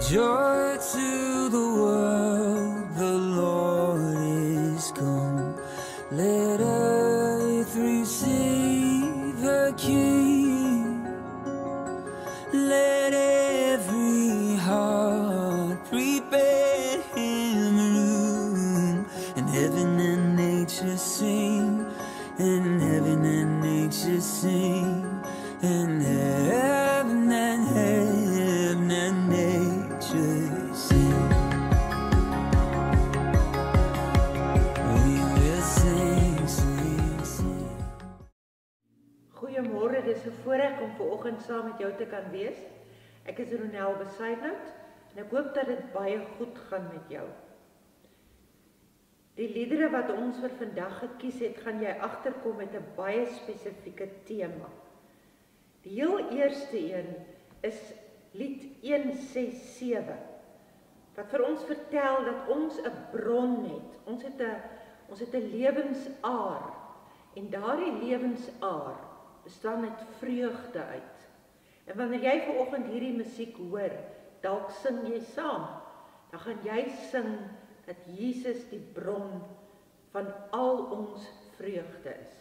Joy to the world, the Lord is come. Let earth receive her King. Let every heart prepare him room. And heaven and nature sing, and heaven and nature sing, and heaven and nature sing. We will sing, sing, sing. Goeiemôre, dis 'n voorreg om vanoggend saam met jou te kan wees. Ek is Ronel Besuidnout en ek hoop dat dit baie goed gaan met jou. Die liedere wat ons vir vandag gekies het, gaan jy agterkom met 'n baie spesifieke tema. Die heel eerste een is lied 167, wat vir ons vertel dat ons 'n bron het. Ons het 'n lewensaar, en daardie lewensaar bestaan uit vreugde uit. En wanneer jy vanoggend hierdie musiek hoor, dalk sing jy saam, dan gaan jy sing dat Jesus die bron van al ons vreugde is.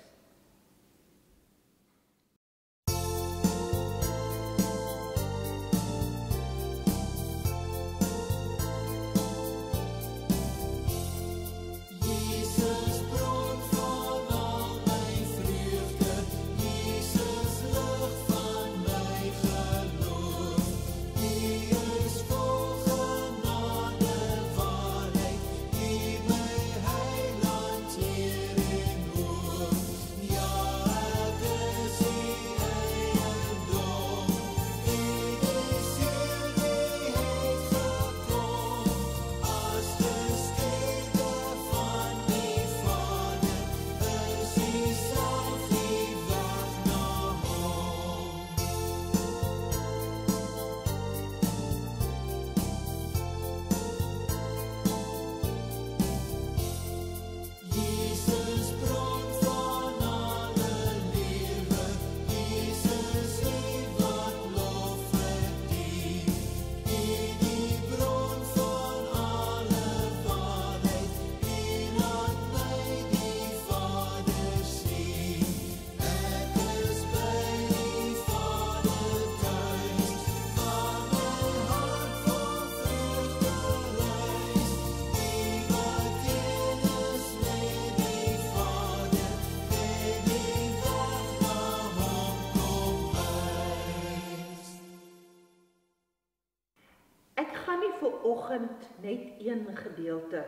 Vanoggend net een gedeelte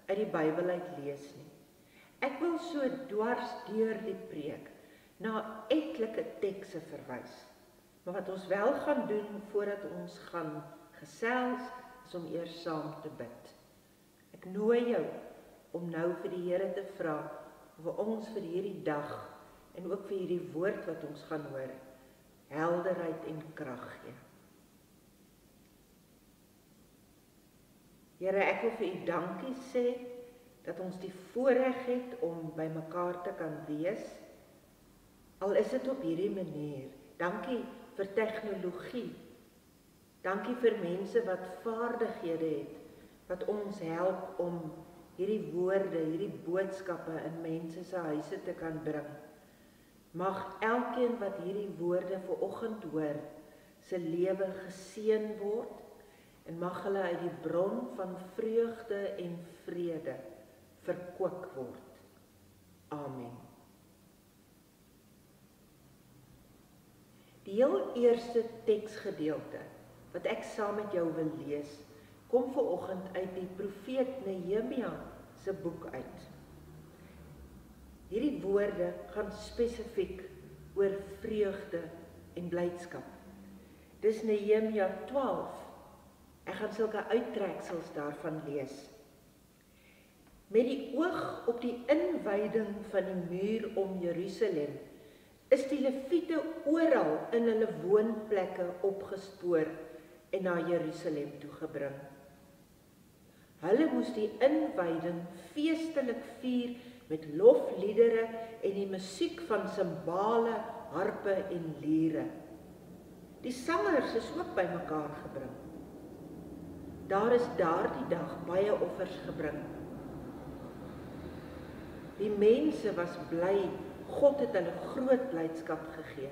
uit die Bybel uit lees nie. Ek wil so dwars deur die preek na etlike tekste verwys. Maar wat ons wel gaan doen voordat ons gaan gesels, is om eers saam te bid. Ek nooi jou om nou vir die Here te vra of ons vir hierdie dag en ook vir hierdie woord wat ons gaan hoor, helderheid en krag gee. Here, ek wil vir u dankie sê dat ons die voorreg het om by mekaar te kan wees, al is dit op hierdie manier. Dankie vir tegnologie. Dankie vir mense wat vaardighede het, wat ons help om hierdie woorde, hierdie boodskappe in mense se huise te kan bring. Mag elkeen wat hierdie woorde vanoggend hoor, se lewe geseën word, en mag hulle uit die bron van vreugde en vrede verkoop word. Amen. Die heel eerste teksgedeelte wat ek saam met jou wil lees, kom vanoggend uit die profeet Nehemia se boek uit. Hierdie woorde gaan spesifiek oor vreugde en blydskap. Dis Nehemia 12. Ek gaan sulke uittreksels daarvan lees. Met die oog op die inwyding van die muur om Jerusalem, is die Lewiete oral in hulle woonplekke opgespoor en na Jerusalem toe gebring. Hulle moes die inwyding feestelik vier met lofliedere en die musiek van simbale, harpe en liere. Die sangers is ook bymekaar gebring. daar is daardie dag baie offers gebring. Die mense was bly, God het hulle groot blydskap gegee.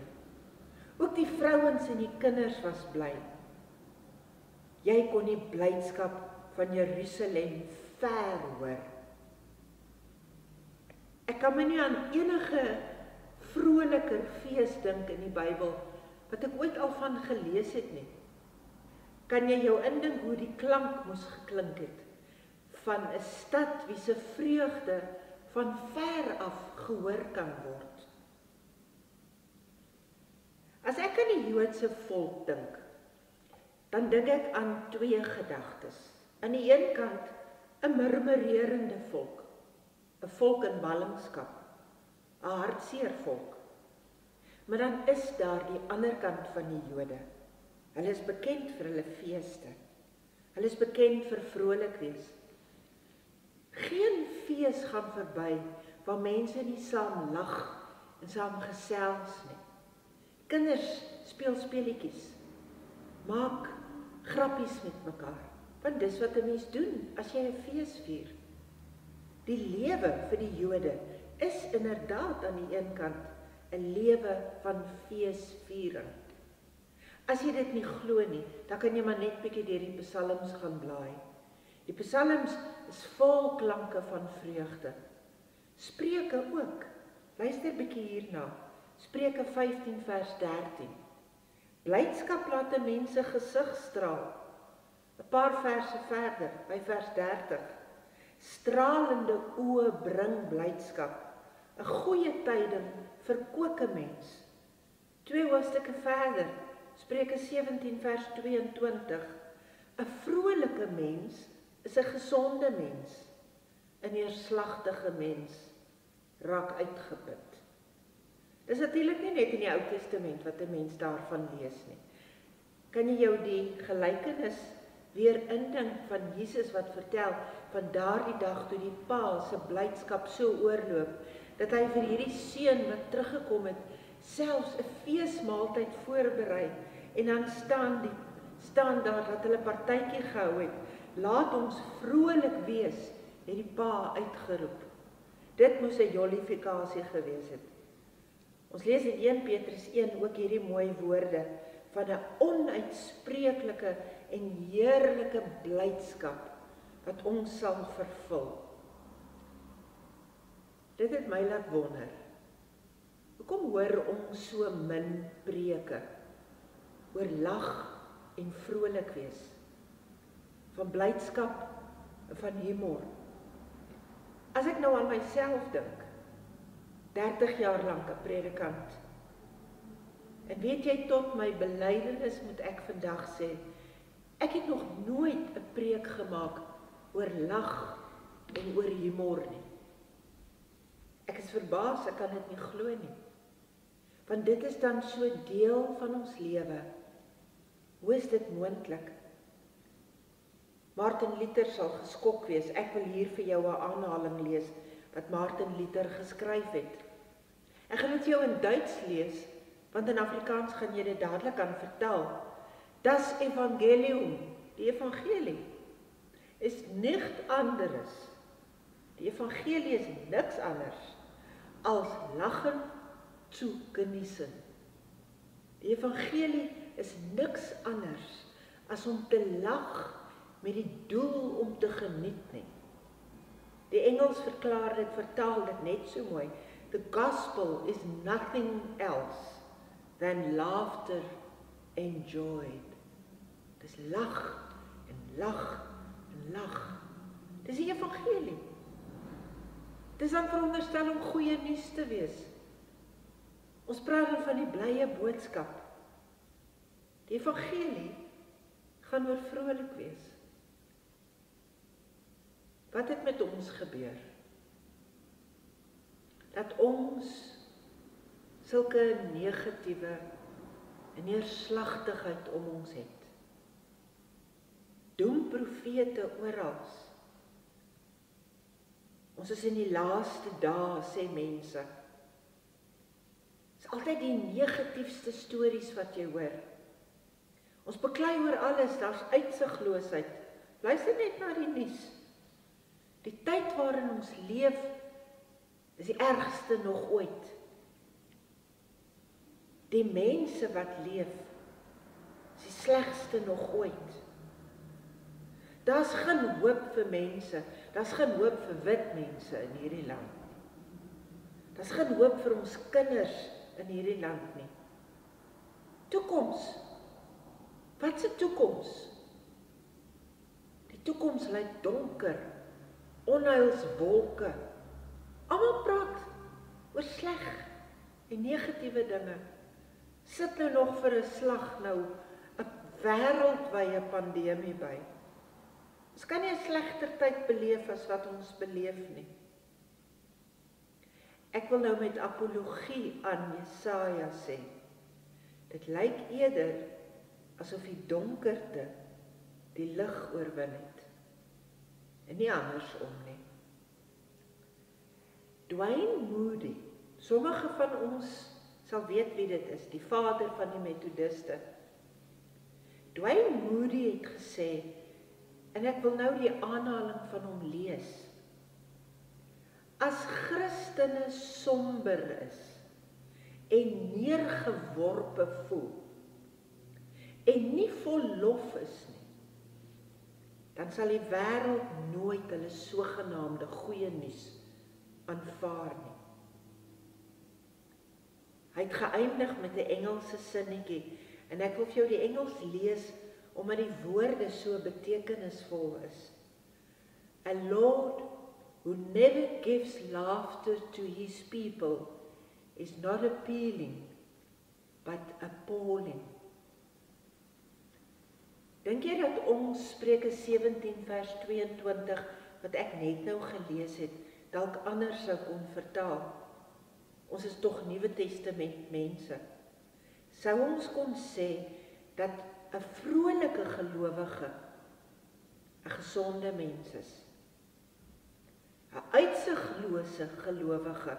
Ook die vrouens en die kinders was bly. Jy kon die blydskap van Jerusalem ver hoor. Ek kan my nie aan enige vroliker fees dink in die Bybel, wat ek ooit al van gelees het nie. Kan jy jou indink hoe die klank moes geklink het, van 'n stad wie se vreugde van ver af gehoor kan word? As ek aan die Joodse volk dink, dan dink ek aan twee gedagtes. Aan die een kant 'n murmurerende volk, 'n volk in ballingskap, 'n hartseer volk. Maar dan is daar die ander kant van die Jode. Hulle is bekend vir hulle feeste. Hulle is bekend vir vrolik wees. Geen fees gaan verby waar mense nie saam lag en saam gesels nie. Kinders speel speletjies, maak grappies met mekaar, want dis wat 'n mens doen as jy 'n fees vier. Die lewe vir die Jode is inderdaad aan die een kant 'n lewe van feesviering. As jy dit nie glo nie, dan kan jy maar net bietjie deur die psalms gaan blaai. Die psalms is vol klanke van vreugde. Spreuke ook. Luister bietjie hierna. Spreuke 15 vers 13. Blydskap laat 'n mens se gesig straal. 'n Paar verse verder, by vers 30. Stralende oë bring blydskap. 'n Goeie tyding verkoop 'n mens. 2 hoofstukke verder, Spreuke 17 vers 22. 'n Vrolike mens is 'n gesonde mens. 'n neerslagtige mens raak uitgeput. Dis natuurlik nie net in die Ou Testament wat 'n mens daarvan lees nie. Kan jy jou die gelykenis weer indink van Jesus wat vertel van daardie dag toe die pa se blydskap so oorloop, dat hy vir hierdie seun wat teruggekom het, selfs 'n feesmaaltyd voorberei, en dan staan daar dat hulle partytjie gehou het. Laat ons vrolik wees, het die pa uitgeroep. Dit moes 'n jollifikasie gewees het. Ons lees in 1 Petrus 1 ook hierdie mooi woorde van 'n onuitspreeklike en heerlike blydskap wat ons sal vervul. Dit het my laat wonder. Hoekom hoor ons so min preke oor lag en vrolik wees, van blydskap en van humor? As ek nou aan myself dink, 30 jaar lank 'n predikant, en weet jy, tot my belydenis moet ek vandag sê, ek het nog nooit 'n preek gemaak oor lag en oor humor nie. Ek is verbaas, ek kan dit nie glo nie. Want dit is dan so deel van ons lewe. Hoe is dit moontlik? Martin Luther sal geskok wees. Ek wil hier vir jou 'n aanhaling lees wat Martin Luther geskryf het. Ek gaan dit vir jou in Duits lees, want in Afrikaans gaan jy dit dadelik kan vertaal. Das Evangelium, die evangelie, is niks anderes. Die evangelie is niks anders als lachen zu genießen. Die evangelie is niks anders as om te lag met die doel om te geniet nie. Die Engels vertaal dit net so mooi. The gospel is nothing else than laughter enjoyed. Dis lag en lag en lag. Dis die evangelie. Dis dan veronderstel om goeie nuus te wees. Ons praat dan van die blye boodskap. Die evangelie gaan oor vrolik wees. Wat het met ons gebeur? Dat ons sulke negatiewe en neerslagtigheid om ons het. Doemprofete oral. Ons is in die laaste dae, sê mense. Dis altyd die negatiefste stories wat jy hoor. Ons beklei oor alles, daar's uitsigloosheid, Luister net na die nuus. Die tyd waarin ons leef, is die ergste nog ooit. Die mense wat leef, is die slegste nog ooit. Daar's geen hoop vir mense, daar's geen hoop vir wit mense in hierdie land. Daar's geen hoop vir ons kinders in hierdie land nie. Toekoms. Wat 'n toekoms? Die toekoms lyk donker, onheilswolke. Almal praat oor sleg en negatiewe dinge. Sit nou nog vir 'n slag nou 'n wêreldwye pandemie by. Ons kan nie 'n slegter tyd beleef as wat ons beleef nie. Ek wil nou met apologie aan Jesaja sê, dit lyk eerder asof die donkerte die lig oorwin het, en nie andersom nie. Dwayne Moody, sommige van ons sal weet wie dit is, die vader van die Methodiste. Dwayne Moody het gesê, en ek wil nou die aanhaling van hom lees, as Christene somber is en neergeworpe voel en nie vol lof is nie, dan sal die wêreld nooit hulle sogenaamde goeie nuus aanvaar nie. Hy het geëindig met 'n Engelse sinnetjie, en ek wil vir jou die Engels lees, omdat die woorde so betekenisvol is. A Lord who never gives laughter to his people is not appealing, but appalling. Dink jy dat ons Spreuke 17 vers 22, wat ek net nou gelees het, dalk anders sou kon vertaal? Ons is tog Nuwe Testament mense. Sou ons kon sê dat 'n vrolike gelowige 'n gesonde mens is? 'n uitsiglose gelowige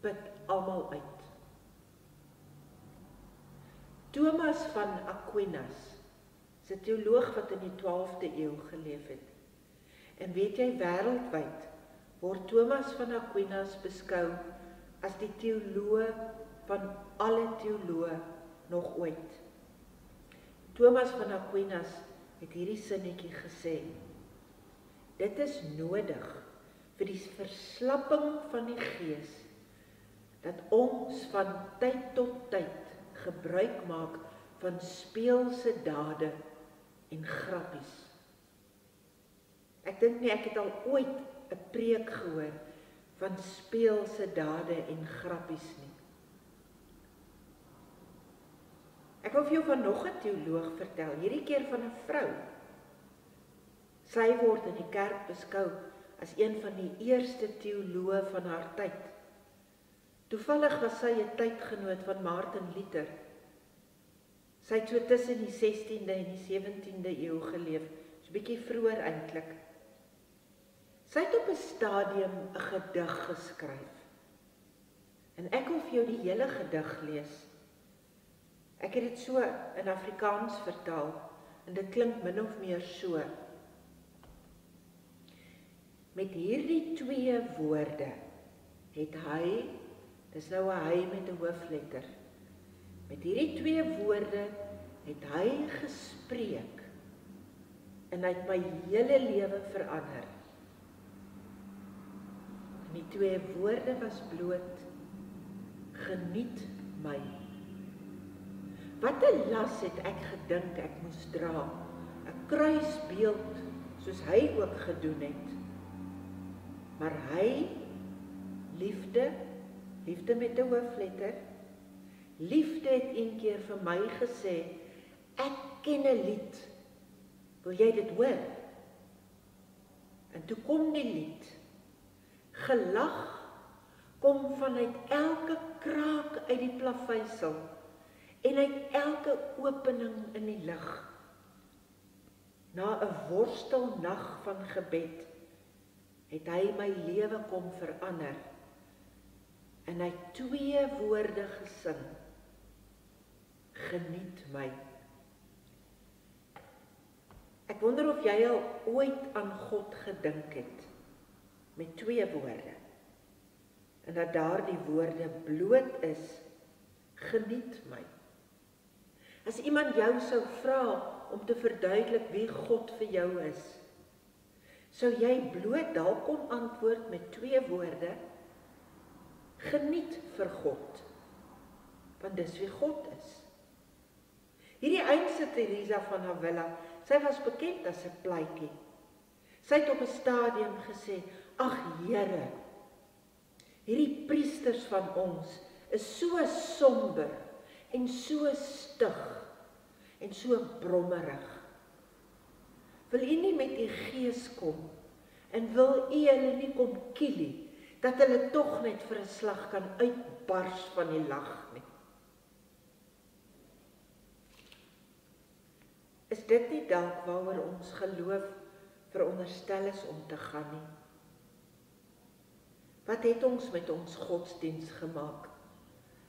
put almal uit. Thomas van Aquinas, 'n teoloog wat in die 12de eeu geleef het. En weet jy, wêreldwyd word Thomas van Aquinas beskou as die teoloog van alle teoloë nog ooit. Thomas van Aquinas het hierdie sinnetjie gesê: dit is nodig vir die verslapping van die gees, dat ons van tyd tot tyd gebruik maak van speelse dade en grappies. Ek dink nie ek het al ooit 'n preek gehoor van speelse dade en grappies nie. Ek wil vir jou van nog 'n teoloog vertel, hierdie keer van 'n vrou. Sy word in die kerk beskou as een van die eerste teoloë van haar tyd. Toevallig was sy 'n tydgenoot van Martin Luther. Sy het so tussen die 16de en die 17de eeu geleef, so 'n bietjie vroeër eintlik. Sy het op 'n stadium 'n gedig geskryf. En ek wil vir jou die hele gedig lees. Ek het dit so in Afrikaans vertaal, en dit klink min of meer so. Met hierdie twee woorde het hy, dis nou 'n hy met 'n hoofletter, met hierdie twee woorde het hy gespreek, en hy het my hele lewe verander. En die twee woorde was bloot: geniet my. Wat 'n las het ek gedink ek moes dra, 'n kruisbeeld soos hy ook gedoen het. Maar hy, liefde met 'n hoofletter, liefde het een keer vir my gesê, ek ken 'n lied, wil jy dit hoor? En toe kom die lied, gelag kom vanuit elke kraak uit die plaveisel, en uit elke opening in die lug. Na 'n worstelnag van gebed, het hy my lewe kom verander, en hy het twee woorde gesing: geniet my. Ek wonder of jy al ooit aan God gedink het met 2 woorde. En dat daardie woorde bloot is, geniet my. As iemand jou sou vra om te verduidelik wie God vir jou is, sou jy bloot dalk kon antwoord met 2 woorde, geniet vir God, want dis wie God is. Hierdie eindse Teresa van Avila, sy was bekend as 'n plaatjie. Sy het op 'n stadium gesê, ag Here, hierdie priesters van ons is so somber en so stig en so brommerig. Wil U nie met U gees kom en wil U hulle nie kom kielie, dat hulle tog net vir 'n slag kan uitbars van die lag nie. Is dit nie dalk waaroor ons geloof veronderstel is om te gaan nie? Wat het ons met ons godsdiens gemaak,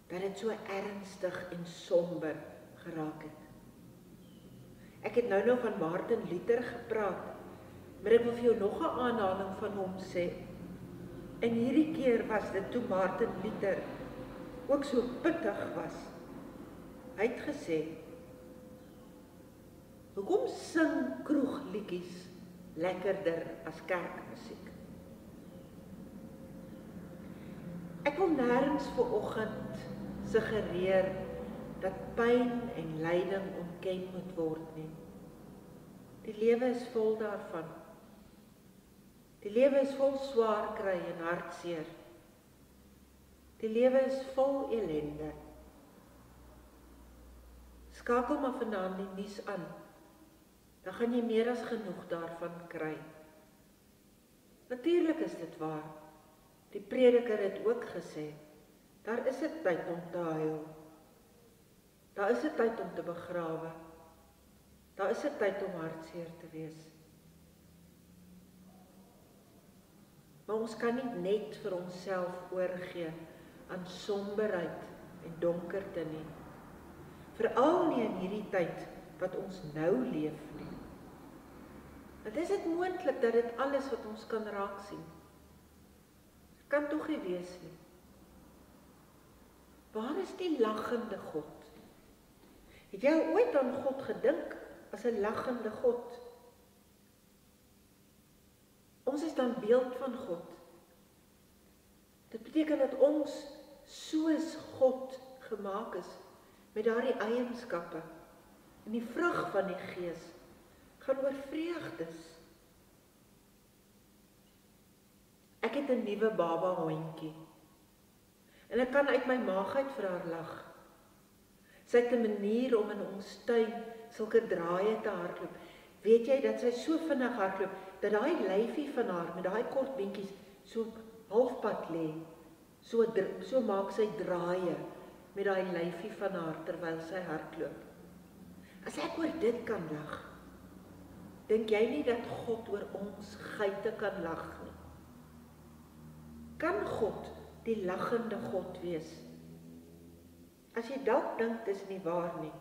dat dit so ernstig en somber geraak het? Ek het nou van Martin Luther gepraat, maar ek wil vir jou nog 'n aanhaling van hom sê. En hierdie keer was dit toe Martin Luther ook so pittig was. Hy het gesê, hoekom sing kroegliedjies lekkerder as kerkmusiek? Ek wil nêrens vanoggend suggereer dat pyn en lyding ontken moet word nie. Die lewe is vol daarvan. Die lewe is vol swaar kry en hartseer. Die lewe is vol ellende. Skakel maar vanaand die nuus aan, dan gaan jy meer as genoeg daarvan kry. Natuurlik is dit waar. Die prediker het ook gesê, daar is 'n tyd om te huil. Daar is 'n tyd om te begrawe. Daar is 'n tyd om hartseer te wees. Maar ons kan nie net vir onsself oorgee aan somberheid en donkerte nie. Veral nie in hierdie tyd wat ons nou leef nie. Want is dit moontlik dat dit alles wat ons kan raak sien? Kan tog nie wees nie. Waar is die lachende God? Het jy al ooit aan God gedink as 'n lachende God? Ons is dan beeld van God. Dit beteken dat ons soos God gemaak is, met daardie eienskappe. En die vrug van die Gees gaan oor vreugdes. Ek het 'n nuwe baba hondjie. En ek kan uit my maag uit vir haar lag. Sy het 'n manier om in ons tuin sulke draaie te hardloop. Weet jy dat sy so vinnig hardloop, dat daai lyfie van haar met daai kort beentjies so halfpad lê. So maak sy draaie met daai lyfie van haar terwyl sy hardloop. As ek oor dit kan lag, dink jy nie dat God oor ons geite kan lag nie? Kan God die lachende God wees? As jy dalk dink dis nie waar nie,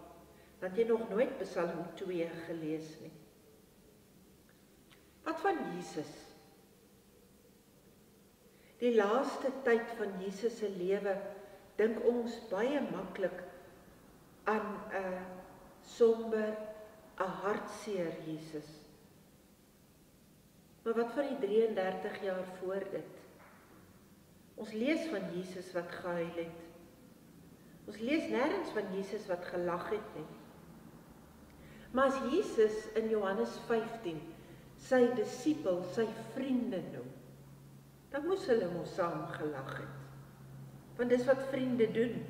dan het jy nog nooit Psalm 2 gelees nie. Wat van Jesus? Die laaste tyd van Jesus se lewe dink ons baie maklik aan 'n somber, 'n hartseer Jesus. Maar wat van die 33 jaar voor dit? Ons lees van Jesus wat gehuil het. Ons lees nêrens van Jesus wat gelag het nie. Maar as Jesus in Johannes 15 sy disippels, sy vriende noem, dan moes hulle mos saam gelag het. Want dis wat vriende doen.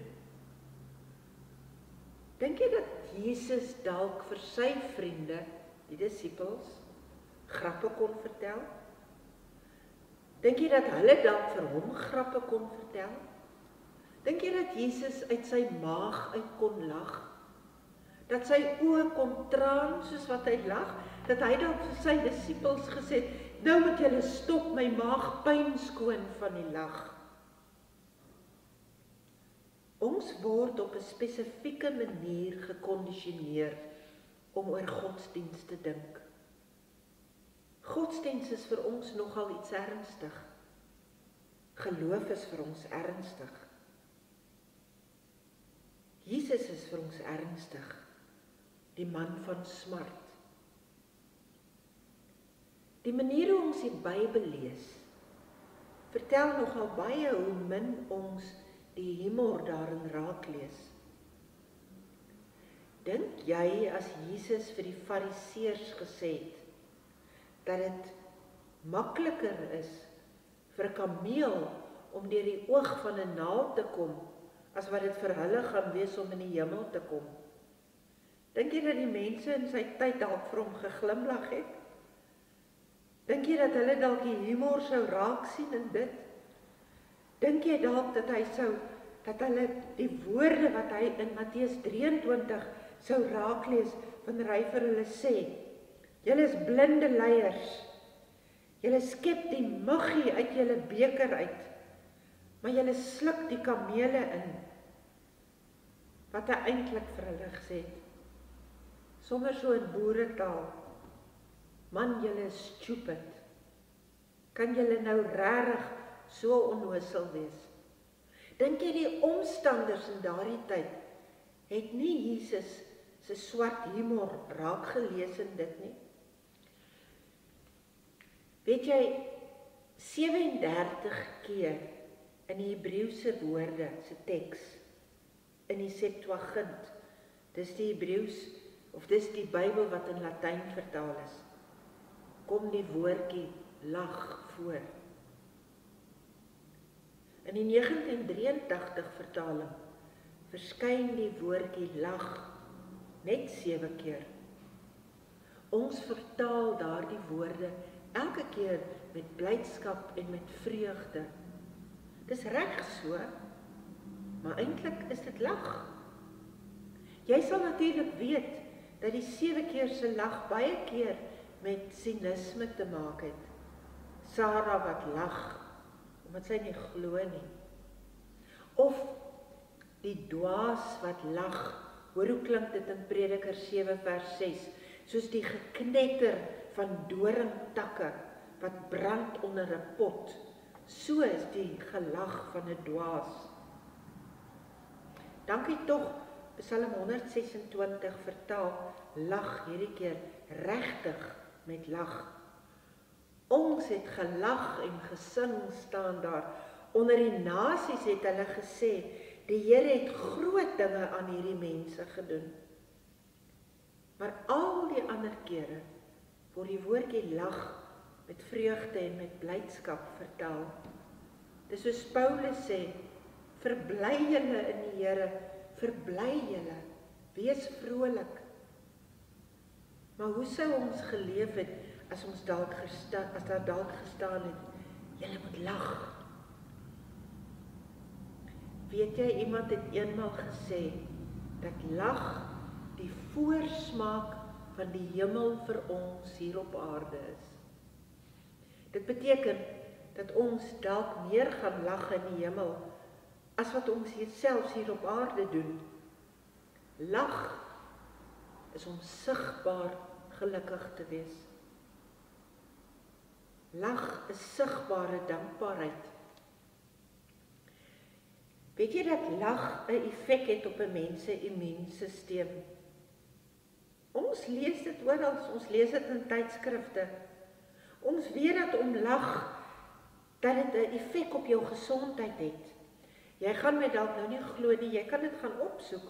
Dink jy dat Jesus dalk vir sy vriende, die disippels, grappe kon vertel? Dink jy dat hulle dalk vir hom grappe kon vertel? Dink jy dat Jesus uit sy maag uit kon lag? Dat sy oë kon traan soos wat hy lag? Dat hy dalk vir sy disippels gesê het, nou moet julle stop, my maag pyn skoon van die lag. Ons word op 'n spesifieke manier gekondisioneer om oor godsdienst te dink. godsdienst is vir ons nogal iets ernstig. Geloof is vir ons ernstig. Jesus is vir ons ernstig, die man van smart. Die manier hoe ons die Bybel lees, vertel nogal baie hoe min ons die humor daarin raak lees. Dink jy as Jesus vir die Fariseërs gesê het, dat dit makliker is vir 'n kameel om deur die oog van 'n naald te kom, as wat dit vir hulle gaan wees om in die hemel te kom? Dink jy dat die mense in sy tyd dalk vir hom geglimlag het? Dink jy dat hulle dalk die humor sou raak sien in dit? Dink jy dalk dat hulle die woorde wat hy in Matteus 23 sou raaklees, wanneer hy vir hulle sê, julle is blinde leiers, julle skep die muggie uit julle beker uit, maar julle sluk die kamele in, wat hy eintlik vir hulle gesê het, sommer so in boeretaal, man, julle is stupid, kan julle nou regtig so onnoosel wees? Dink jy die omstanders in daardie tyd het nie Jesus se swart humor raak gelees in dit nie? Weet jy, 37 keer in die Hebreëse woorde se teks, in die Septuagint, dis die Hebreëus, of dis die Bybel wat in Latyn vertaal is, kom die woordjie lag voor. In die 1983 vertaling verskyn die woordjie lag net 7 keer. Ons vertaal daardie woorde elke keer met blydskap en met vreugde. Dis reg so, maar eintlik is dit lag. Jy sal natuurlik weet dat die 7 keer se lag baie keer met sinisme te maak het. Sarah wat lag, omdat sy nie glo nie. Of die dwaas wat lag, hoor hoe klink dit in Prediker 7 vers 6, soos die geknetter van doringtakke wat brand onder 'n pot. So is die gelag van 'n dwaas. Dankie tog, Psalm 126 vertaal, lag hierdie keer regtig met lag. Ons het gelag en gesing, staan daar. Onder die nasies het hulle gesê, die Here het groot dinge aan hierdie mense gedoen. Maar al die ander kere word die woordjie lag met vreugde en met blydskap vertaal. Dis soos Paulus sê, verbly julle in die Here, verbly julle, wees vrolik. Maar hoe sou ons geleef het as ons as daar dalk gestaan het, julle moet lag? Weet jy, iemand het eenmaal gesê, dat lag die voorsmaak van die hemel vir ons hier op aarde is. Dit beteken, dat ons dalk meer gaan lag in die hemel, as wat ons selfs hier op aarde doen. Lag is om sigbaar gelukkig te wees. Lag is sigbare dankbaarheid. Weet jy dat lag 'n effek het op 'n mens se immuunstelsel? Ons lees dit oral, ons lees dit in tydskrifte. Ons weet dat om lag, dat dit 'n effek op jou gesondheid het. Jy gaan my dalk nou nie glo nie, jy kan dit gaan opsoek.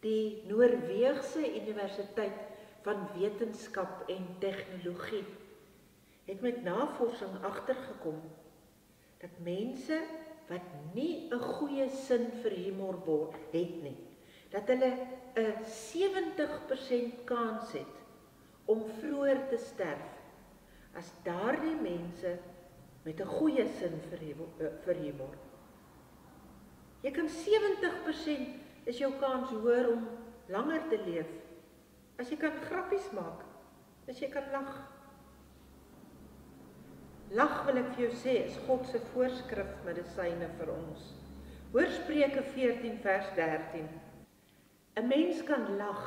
Die Noorweegse Universiteit van Wetenskap en Tegnologie het met navorsing agtergekom dat mense wat nie 'n goeie sin vir humor het nie, dat hulle 'n 70% kans het om vroeër te sterf as daardie mense met 'n goeie sin vir humor. Jy kan 70% is jou kans hoër om langer te leef, as jy kan grappies maak, as jy kan lag. Lag, wil ek vir jou sê, is God se voorskrifmedisyne vir ons. Hoor Spreuke 14 vers 13. 'n Mens kan lag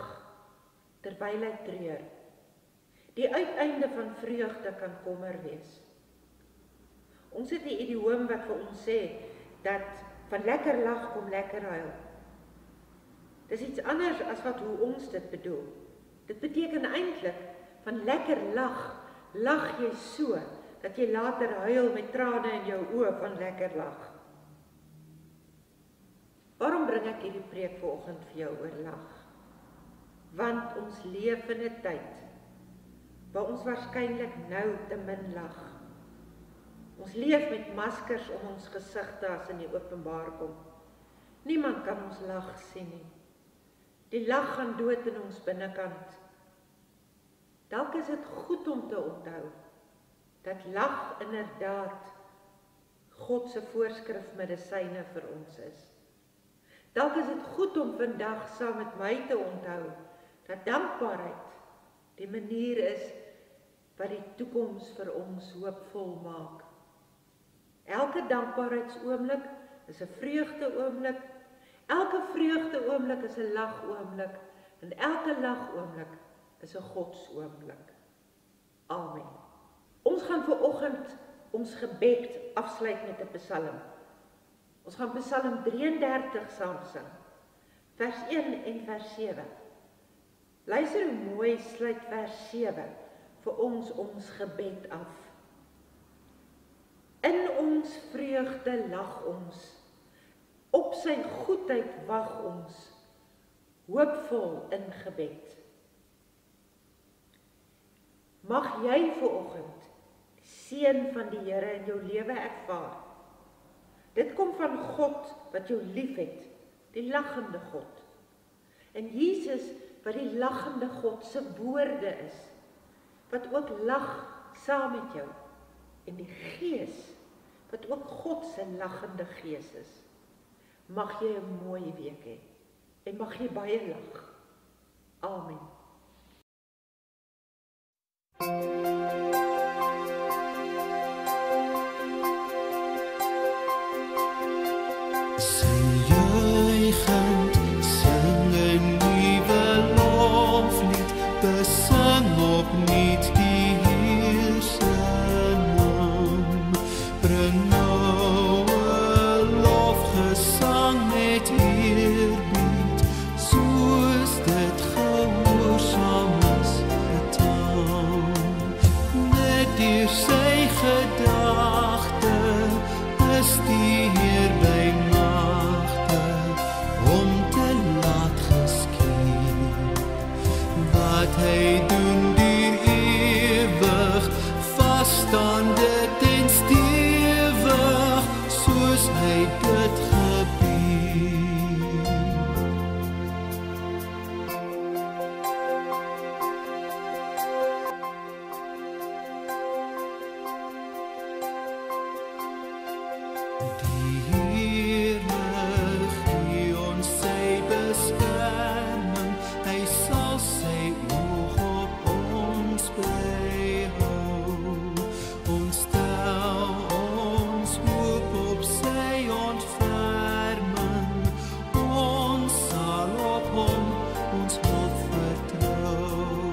terwyl hy treur. Die uiteinde van vreugde kan kommer wees. Ons het die idioom wat vir ons sê, dat van lekker lag kom lekker huil. Dis iets anders as wat hoe ons dit bedoel. Dit beteken eintlik, van lekker lag jy so, dat jy later huil met trane in jou oë van lekker lag. Waarom bring ek hierdie preek vanoggend vir jou oor lag? Want ons leef in 'n tyd, waar ons waarskynlik nou te min lag. Ons leef met maskers om ons gesigte as in die openbaar kom. Niemand kan ons lag sien nie. Die lag gaan dood in ons binnekant. Dalk is dit goed om te onthou, dat lag inderdaad God se voorskrif medisyne vir ons is. Dalk is dit goed om vandag saam met my te onthou, dat dankbaarheid die manier is wat die toekoms vir ons hoopvol maak. Elke dankbaarheidsoomblik is 'n vreugdeoomblik, elke vreugdeoomblik is 'n lagoomblik, en elke lagoomblik is 'n godsoomblik. Amen. Ons gaan vanoggend ons gebed afsluit met 'n psalm. Ons gaan Psalm 33 saam sing, vers 1 en vers 7. Luister hoe mooi sluit vers 7 vir ons gebed af. In ons vreugde lag ons, op sy goedheid wag ons, hoopvol in gebed. Mag jy vanoggend die seën van die Here in jou lewe ervaar. Dit kom van God wat jou liefhet, die lagende God. En Jesus wat die lagende God se woorde is, wat ook lag saam met jou. En die Gees, wat ook God se lagende Gees is. Mag jy 'n mooi week hê, en mag jy baie lag. Amen. Sing juichend, sing 'n nuwe loflied, besing opnuut die Heer se naam. Bring nou 'n lofgesang met eerbied, soos dit gehoorsaam is betaam. Net deur sy gedagte is die Heer by magte om te laat geskied. Wat hy doen duur ewig, vaststaan dit en stewig, soos hy dit gebied. Die Here gee ons sy beskerming, hy sal sy oog op ons behou. Ons stel ons hoop op sy ontferming, ons sal op hom ons hoop vertrou.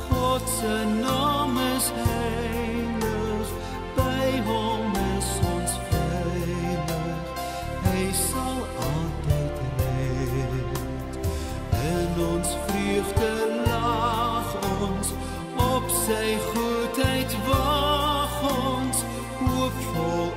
God se naam is heilig, by hom is ons veilig, hy sal altyd red. In ons vreugde lag ons, op sy goedheid wag ons, hoopvol